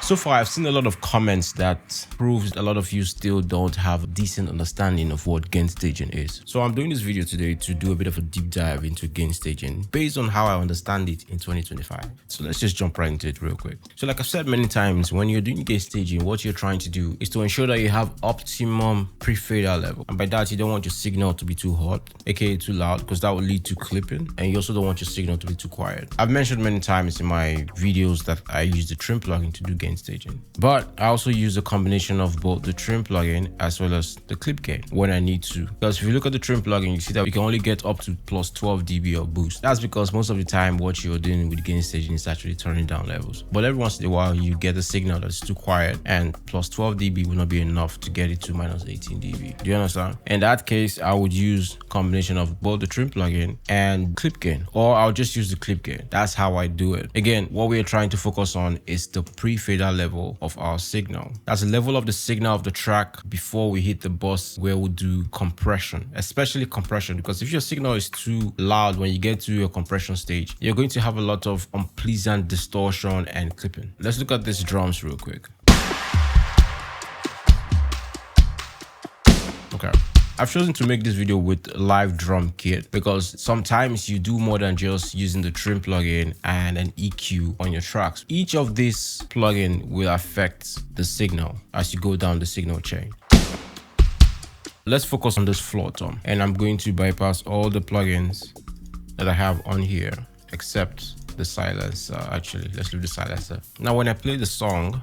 So far, I've seen a lot of comments that proves a lot of you still don't have a decent understanding of what gain staging is. So I'm doing this video today to do a bit of a deep dive into gain staging based on how I understand it in 2025. So let's just jump right into it real quick. So like I've said many times, when you're doing gain staging, what you're trying to do is to ensure that you have optimum pre-fader level. And by that, you don't want your signal to be too hot, aka too loud, because that will lead to clipping. And you also don't want your signal to be too quiet. I've mentioned many times in my videos that I use the trim plugin to do gain staging, but I also use a combination of both the trim plugin as well as the clip gain when I need to. Because if you look at the trim plugin, you see that you can only get up to plus 12 dB of boost. That's because most of the time what you're doing with gain staging is actually turning down levels. But every once in a while you get a signal that's too quiet, and plus 12 dB will not be enough to get it to minus 18 dB. Do you understand? In that case, I would use a combination of both the trim plugin and clip gain, or I'll just use the clip gain. That's how I do it. Again, what we are trying to focus on is the pre-fader level of our signal. That's the level of the signal of the track before we hit the bus where we'll do compression, especially compression, because if your signal is too loud when you get to your compression stage, you're going to have a lot of unpleasant distortion and clipping. Let's look at these drums real quick. Okay. I've chosen to make this video with live drum kit because sometimes you do more than just using the trim plugin and an EQ on your tracks. Each of these plugin will affect the signal as you go down the signal chain. Let's focus on this floor tom, and I'm going to bypass all the plugins that I have on here except the silencer. Actually, let's leave the silencer. Now when I play the song,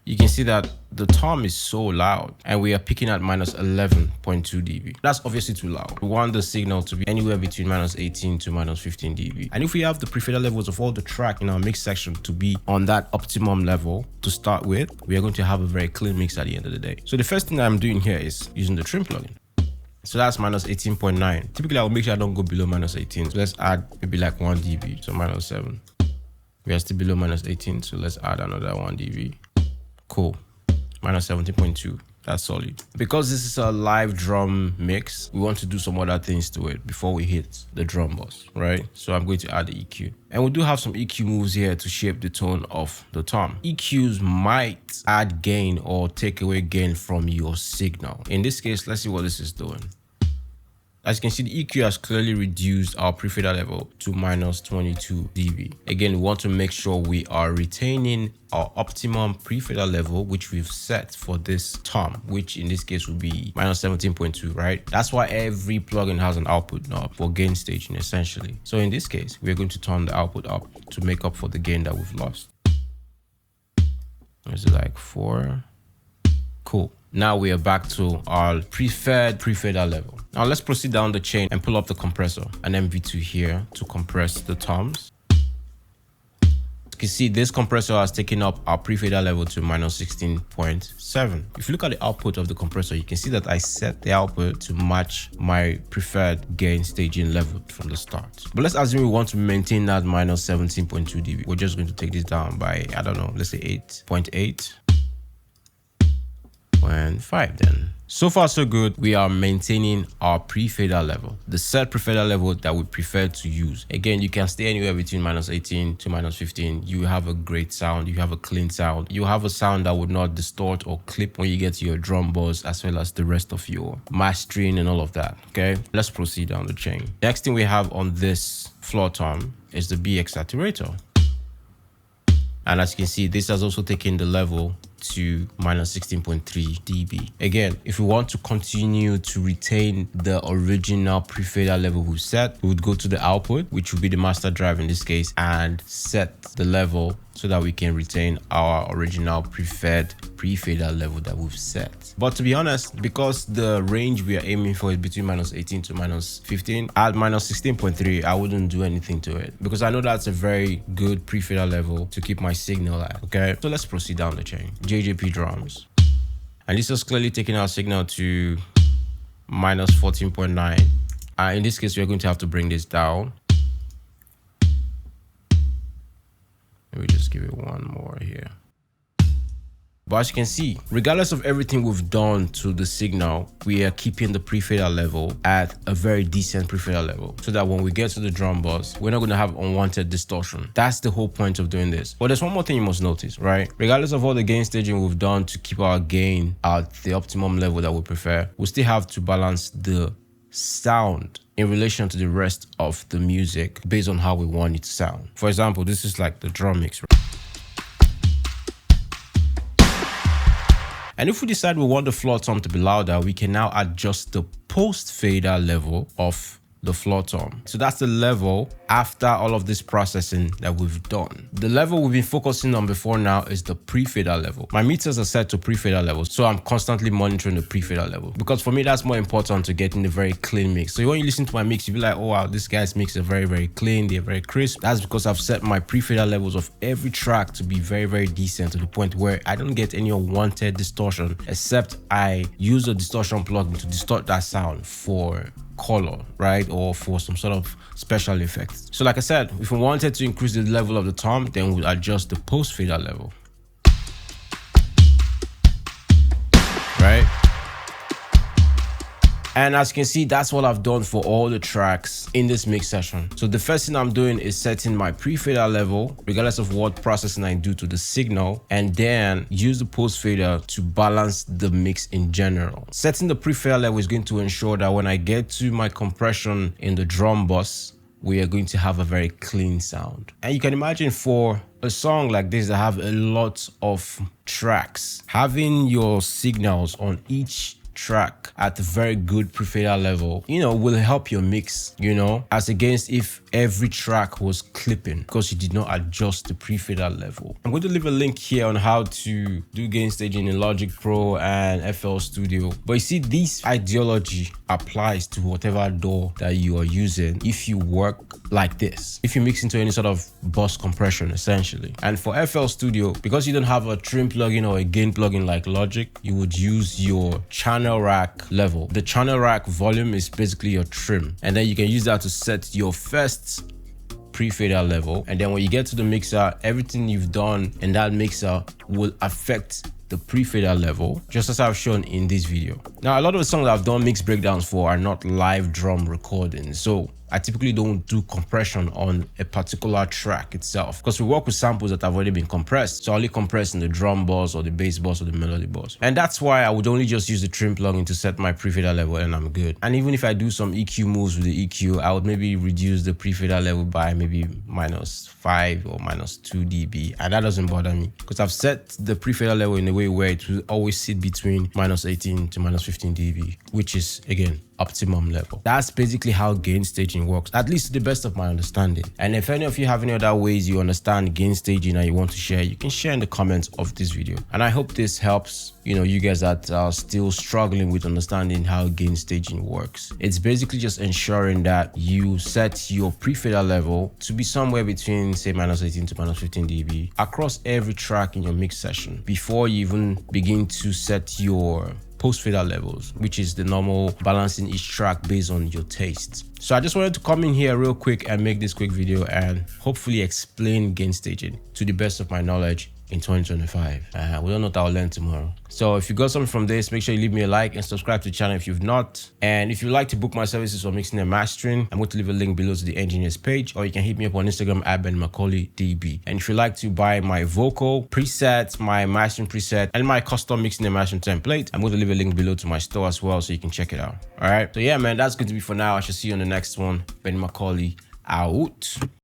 you can see that the tom is so loud and we are picking at minus 11.2 dB. That's obviously too loud. We want the signal to be anywhere between minus 18 to minus 15 dB. And if we have the pre-fader levels of all the track in our mix section to be on that optimum level to start with, we are going to have a very clean mix at the end of the day. So the first thing that I'm doing here is using the trim plugin. So that's minus 18.9. Typically, I will make sure I don't go below minus 18. So let's add maybe like 1 dB. So minus 7. We are still below minus 18. So let's add another 1 dB. Cool. Minus 17.2. That's solid. Because this is a live drum mix, we want to do some other things to it before we hit the drum bus, right? So I'm going to add the EQ. And we do have some EQ moves here to shape the tone of the tom. EQs might add gain or take away gain from your signal. In this case, let's see what this is doing. As you can see, the EQ has clearly reduced our pre-fader level to minus 22 dB. Again, we want to make sure we are retaining our optimum pre-fader level, which we've set for this tom, which in this case will be minus 17.2, right? That's why every plugin has an output knob for gain staging, essentially. So in this case, we're going to turn the output up to make up for the gain that we've lost. Is it like 4? Cool. Now we are back to our preferred pre-fader level. Now let's proceed down the chain and pull up the compressor, an MV2 here to compress the toms. You can see this compressor has taken up our pre-fader level to minus 16.7. If you look at the output of the compressor, you can see that I set the output to match my preferred gain staging level from the start. But let's assume we want to maintain that minus 17.2 dB. We're just going to take this down by, I don't know, let's say 8.8. 5 then. So far so good. We are maintaining our pre-fader level, the set pre-fader level that we prefer to use. Again, you can stay anywhere between minus 18 to minus 15. You have a great sound, you have a clean sound, you have a sound that would not distort or clip when you get to your drum bus, as well as the rest of your mastering and all of that. Okay, let's proceed down the chain. Next thing we have on this floor tom is the BX saturator. And as you can see, this has also taken the level to minus 16.3 dB. Again, if we want to continue to retain the original pre-fader level we set, we would go to the output, which would be the master drive in this case, and set the level so that we can retain our original preferred pre-fader level that we've set. But to be honest, because the range we are aiming for is between minus 18 to minus 15, at minus 16.3, I wouldn't do anything to it because I know that's a very good pre-fader level to keep my signal at. Okay, so let's proceed down the chain. JJP drums. And this is clearly taking our signal to minus 14.9. In this case, we're going to have to bring this down. Let me just give it one more here. But as you can see, regardless of everything we've done to the signal, we are keeping the pre-fader level at a very decent pre-fader level, so that when we get to the drum bus, we're not going to have unwanted distortion. That's the whole point of doing this. But there's one more thing you must notice, right? Regardless of all the gain staging we've done to keep our gain at the optimum level that we prefer, we still have to balance the sound in relation to the rest of the music based on how we want it to sound. For example, this is like the drum mix. And if we decide we want the floor tom to be louder, we can now adjust the post fader level of the floor tom. So that's the level after all of this processing that we've done. The level we've been focusing on before now is the pre-fader level. My meters are set to pre-fader level, so I'm constantly monitoring the pre-fader level, because for me that's more important to getting a very clean mix. So when you listen to my mix, you'll be like, oh wow, this guy's mix is very clean, they're very crisp. That's because I've set my pre-fader levels of every track to be very decent, to the point where I don't get any unwanted distortion, except I use a distortion plugin to distort that sound for color, right, or for some sort of special effects. So like I said, if we wanted to increase the level of the tom, then we'll adjust the post fader level, right? And as you can see, that's what I've done for all the tracks in this mix session. So the first thing I'm doing is setting my pre-fader level, regardless of what processing I do to the signal, and then use the post fader to balance the mix in general. Setting the pre-fader level is going to ensure that when I get to my compression in the drum bus, we are going to have a very clean sound. And you can imagine for a song like this that have a lot of tracks, having your signals on each track at a very good pre-fader level, will help your mix, as against if every track was clipping because you did not adjust the pre-fader level. I'm going to leave a link here on how to do gain staging in Logic Pro and FL Studio. But you see, this ideology applies to whatever DAW that you are using if you work like this, if you mix into any sort of bus compression essentially. And for FL Studio, because you don't have a trim plugin or a gain plugin like Logic, you would use your channel rack level. The channel rack volume is basically your trim, and then you can use that to set your first pre-fader level, and then when you get to the mixer, everything you've done in that mixer will affect the pre-fader level, just as I've shown in this video. Now, a lot of the songs I've done mix breakdowns for are not live drum recordings, so I typically don't do compression on a particular track itself, because we work with samples that have already been compressed. So I only compress in the drum bus or the bass bus or the melody bus. And that's why I would only just use the trim plugin to set my pre-fader level and I'm good. And even if I do some EQ moves with the EQ, I would maybe reduce the pre-fader level by maybe -5 or -2 dB. And that doesn't bother me because I've set the pre-fader level in a way where it will always sit between -18 to -15 dB, which is, again, optimum level. That's basically how gain staging works, at least to the best of my understanding. And if any of you have any other ways you understand gain staging and you want to share, you can share in the comments of this video. And I hope this helps, you guys that are still struggling with understanding how gain staging works. It's basically just ensuring that you set your pre-fader level to be somewhere between, say, -18 to -15 dB across every track in your mix session before you even begin to set your post fader levels, which is the normal balancing each track based on your tastes. So I just wanted to come in here real quick and make this quick video and hopefully explain gain staging to the best of my knowledge in 2025. We don't know what I'll learn tomorrow. So if you got something from this, make sure you leave me a like and subscribe to the channel if you've not. And if you'd like to book my services for mixing and mastering, I'm going to leave a link below to the engineers page, or you can hit me up on Instagram at BenMacaulayDB. And if you'd like to buy my vocal preset, my mastering preset, and my custom mixing and mastering template, I'm going to leave a link below to my store as well so you can check it out. All right. So yeah, man, that's going to be for now. I shall see you on the next one. Ben Macaulay out.